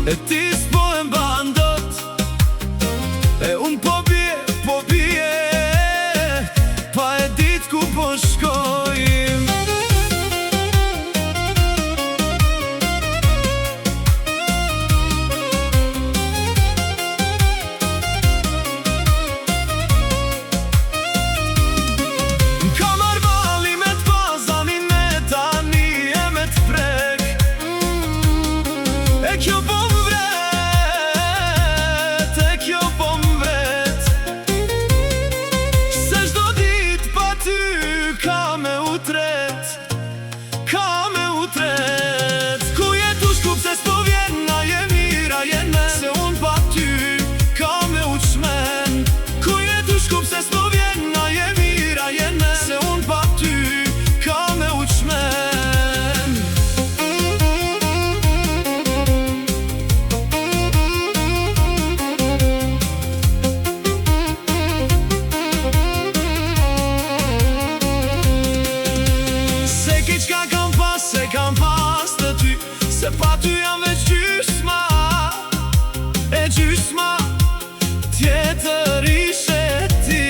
E ti s'po e mban dot, e unë po bie, pa e dit ku po shkojim. Ka marrë vali me t'pazanin me tani e me t'prek, e kjo po m'vret, e kjo po m'vret, se shdo dit pa ty ka me utret, ka me utret. Ku jetu shku pse s'po vjen, a je mira jene, se unë pa ty ka me uçmen. Ku jetu shku pse s'po vjen, a je mira jene, se unë pa ty ka me uçmen. Se ki qka kam pas, se kam pas të ty, se pa ty jam veç gjysma, e gjysma tjetër ishe ti.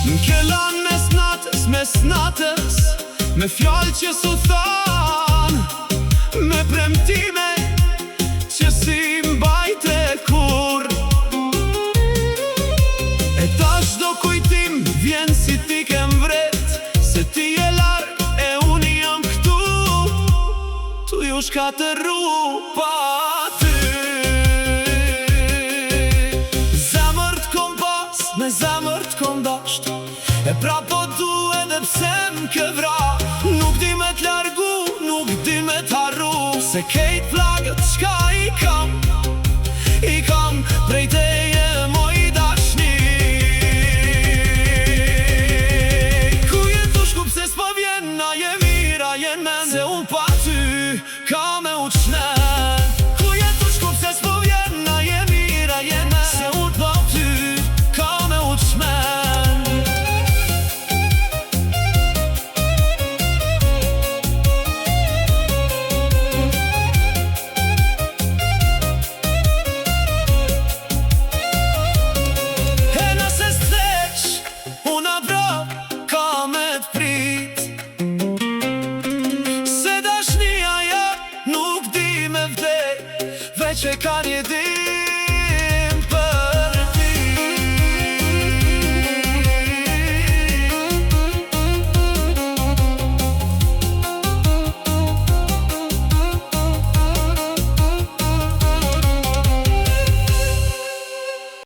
M'kellan mes natës, me fjallë që s'u than, me premtime që si mbajte kur. E tash do kujtim vjen si ti kem vret, se ti je larg e unë jam këtu, tu ju shkatëru pa ty. Zemër t'kom pas, me zemër t'kom dasht, e pra po du edhe pse m'ke vra. Nuk di me t'largu, nuk di me t'harru, se kejt